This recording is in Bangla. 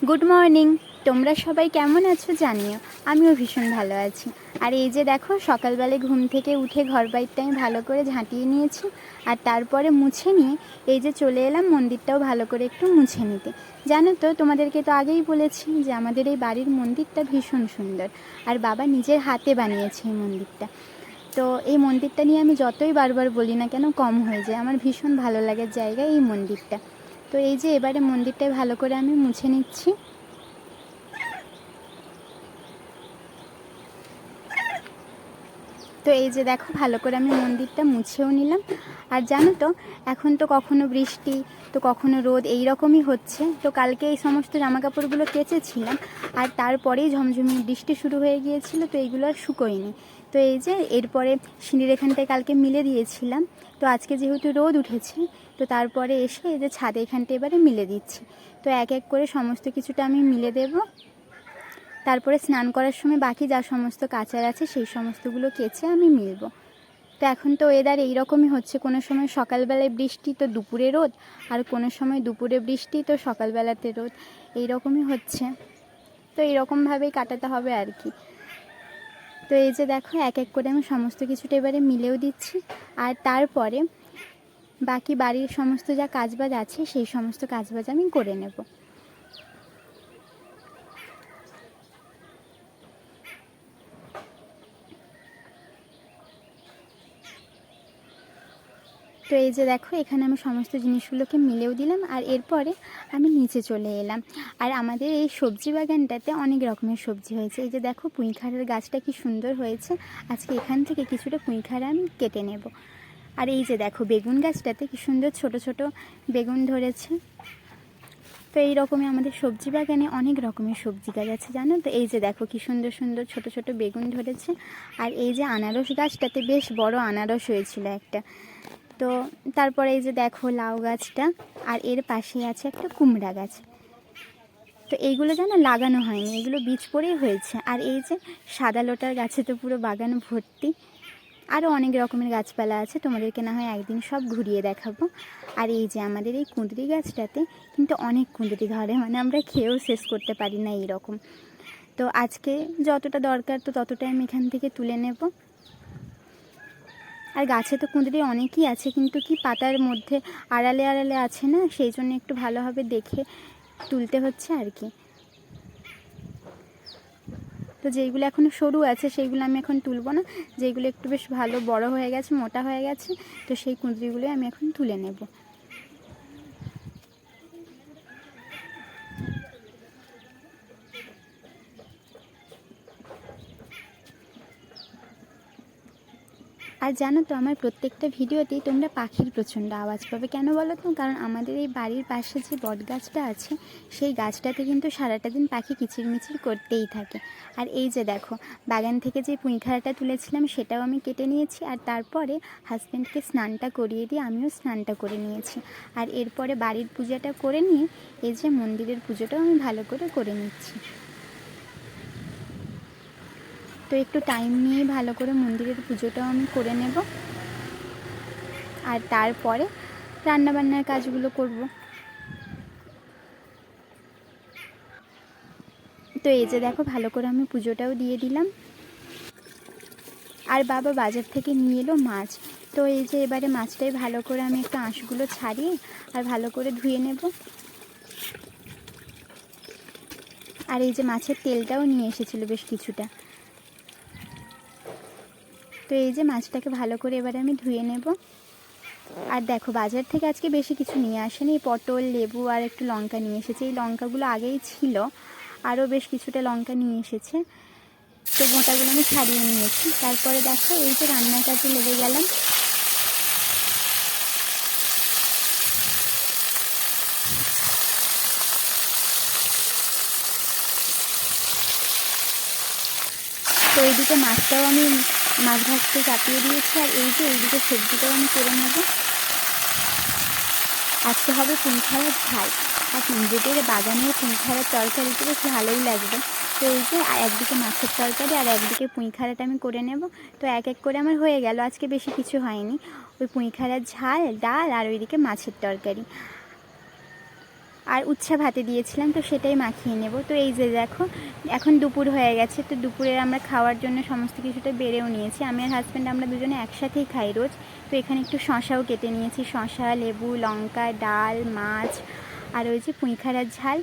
Good morning. তোমরা সবাই কেমন আছো জানিও। আমিও ভীষণ ভালো আছি। আর এই যে দেখো, সকালবেলায় ঘুম থেকে উঠে ঘর বাড়িটা আমি ভালো করে ঝাঁটিয়ে নিয়েছি, আর তারপরে মুছে নিয়ে এই যে চলে এলাম মন্দিরটাও ভালো করে একটু মুছে নিতে। জানো তো, তোমাদেরকে তো আগেই বলেছি যে আমাদের এই বাড়ির মন্দিরটা ভীষণ সুন্দর, আর বাবা নিজের হাতে বানিয়েছে এই মন্দিরটা। তো এই মন্দিরটা নিয়ে আমি যতই বারবার বলি না কেন কম হয়ে যায়। আমার ভীষণ ভালো লাগার জায়গা এই মন্দিরটা। তো এই যে এবারে মন্দিরটাই ভালো করে আমি মুছে নিচ্ছি। তো এই যে দেখো, ভালো করে আমি মন্দিরটা মুছেও নিলাম। আর জানো তো, এখন তো কখনো বৃষ্টি তো কখনো রোদ, এই রকমই হচ্ছে। তো কালকে এই সমস্ত জামাকাপড়গুলো কেচেছিলাম, আর তারপরেই ঝমঝমিয়ে বৃষ্টি শুরু হয়ে গিয়েছিল, তো এইগুলো আর শুকোয়নি। তো এই যে এরপরে সিঁড়ির এখানটায় কালকে মিলে দিয়েছিলাম। তো আজকে যেহেতু রোদ উঠেছে, তো তারপরে এসে এই যে ছাদে এখানটা এবারে মিলে দিচ্ছি। তো এক এক করে সমস্ত কিছুটা আমি মিলে দেবো। তারপরে স্নান করার সময় বাকি যা সমস্ত কাচার আছে সেই সমস্তগুলো কেচে আমি মিলব। তো এখন তো ওয়েদার এইরকমই হচ্ছে, কোনো সময় সকালবেলায় বৃষ্টি তো দুপুরে রোদ, আর কোনো সময় দুপুরে বৃষ্টি তো সকালবেলাতে রোদ, এইরকমই হচ্ছে। তো এইরকমভাবেই কাটাতে হবে আর কি। তো এই যে দেখো, এক এক করে আমি সমস্ত কিছুটা এবারে মিলেও দিচ্ছি, আর তারপরে বাকি বাড়ির সমস্ত যা কাজবাজ আছে সেই সমস্ত কাজবাজ আমি করে নেব। তো এই যে দেখো, এখানে আমি সমস্ত জিনিসগুলোকে মিলেও দিলাম, আর এরপরে আমি নিচে চলে এলাম। আর আমাদের এই সবজি বাগানটাতে অনেক রকমের সবজি হয়েছে। এই যে দেখো, পুঁইখাড়ার গাছটা কি সুন্দর হয়েছে। আজকে এখান থেকে কিছুটা পুঁইখাড়া আমি কেটে নেব। আর এই যে দেখো, বেগুন গাছটাতে কি সুন্দর ছোট ছোট বেগুন ধরেছে। তো এই রকমই আমাদের সবজি বাগানে অনেক রকমের সবজি গাছ আছে, জানো তো। এই যে দেখো, কি সুন্দর সুন্দর ছোট ছোট বেগুন ধরেছে। আর এই যে আনারস গাছটাতে বেশ বড় আনারস হয়েছিল একটা। তো তারপরে এই যে দেখো, লাউ গাছটা, আর এর পাশে আছে একটা কুমড়া গাছ। তো এইগুলো জানো লাগানো হয়নি, এগুলো বীজ পড়েই হয়েছে। আর এই যে সাদা লোটার গাছে তো পুরো বাগান ভর্তি। আরও অনেক রকমের গাছপালা আছে, তোমাদেরকে না হয় একদিন সব ঘুরিয়ে দেখাবো। আর এই যে আমাদের এই কুঁদরি গাছটাতে কিন্তু অনেক কুঁদরি ধরে, মানে আমরা খেয়েও শেষ করতে পারি না এইরকম। তো আজকে যতটা দরকার তো ততটাই আমি এখান থেকে তুলে নেব। আর গাছে তো কুঁদরি অনেকই আছে, কিন্তু কি পাতার মধ্যে আড়ালে আড়ালে আছে না, সেই জন্য একটু ভালোভাবে দেখে তুলতে হচ্ছে আর কি। তো যেইগুলো এখনও সরু আছে সেইগুলো আমি এখন তুলব না, যেইগুলো একটু বেশ ভালো বড় হয়ে গেছে, মোটা হয়ে গেছে, তো সেই কুঁদরিগুলোই আমি এখন তুলে নেব। আর জানো তো, আমার প্রত্যেকটা ভিডিওতেই তোমরা পাখির প্রচণ্ড আওয়াজ পাবে। কেন বলো তো? কারণ আমাদের এই বাড়ির পাশে যে বট গাছটা আছে সেই গাছটাতে কিন্তু সারাটা দিন পাখি কিচিরমিচির করতেই থাকে। আর এই যে দেখো, বাগান থেকে যে পুঁইখাড়াটা তুলেছিলাম সেটাও আমি কেটে নিয়েছি, আর তারপরে হাজব্যান্ডকে স্নানটা করিয়ে দিয়ে আমিও স্নানটা করে নিয়েছি। আর এরপরে বাড়ির পূজাটা করে নিয়ে এই যে মন্দিরের পুজোটাও আমি ভালো করে নিচ্ছি। তো একটু টাইম নিয়ে ভালো করে মন্দিরের পুজোটাও আমি করে নেব, আর তারপরে রান্নাবান্নার কাজগুলো করব। তো এই যে দেখো, ভালো করে আমি পুজোটাও দিয়ে দিলাম। আর বাবা বাজার থেকে নিয়ে এলো মাছ। তো এই যে এবারে মাছটাই ভালো করে আমি একটু আঁশগুলো ছাড়িয়ে আর ভালো করে ধুয়ে নেব। আর এই যে মাছের তেলটাও নিয়ে এসেছিলো বেশ কিছুটা। তো এই যে মাছটাকে ভালো করে এবারে আমি ধুয়ে নেব। আর দেখো, বাজার থেকে আজকে বেশি কিছু নিয়ে আসেনি, পটল, লেবু আর একটু লঙ্কা নিয়ে এসেছে। এই লঙ্কাগুলো আগেই ছিল, আরও বেশ কিছুটা লঙ্কা নিয়ে এসেছে। তো মোটাগুলো আমি ছাড়িয়ে নিয়েছি। তারপরে দেখো, এই যে রান্নার কাজে লেগে গেলাম। তো এইদিকে মাছটাও আমি মাছ ভাজতে চাপিয়ে দিয়েছি, আর এই যে এইদিকে সবজিটাও আমি করে নেব। আজকে হবে পুঁইখাড়ার ঝাল, আর নিজেদের বাগানের পুঁইখাড়ার তরকারিতে বেশ ভালোই লাগবে। তো এই যে একদিকে মাছের তরকারি আর একদিকে পুঁইখাড়াটা আমি করে নেব। তো এক এক করে আমার হয়ে গেল, আজকে বেশি কিছু হয়নি। ওই পুঁইখাড়ার ঝাল, ডাল, আর ওইদিকে মাছের তরকারি। আর উচ্ছে ভাতে দিয়েছিলাম, তো সেটাই মাখিয়ে নেব। তো এই যে দেখো এখন দুপুর হয়ে গেছে, তো দুপুরের আমরা খাওয়ার জন্য সমস্ত কিছুটা বেড়েও নিয়েছি। আমি আর হাজব্যান্ড আমরা দুজনে একসাথেই খাই রোজ। তো এখানে একটু শশাও কেটে নিয়েছি, শশা, লেবু, লঙ্কা, ডাল, মাছ আর ওই যে পুঁই খাড়ার ঝাল।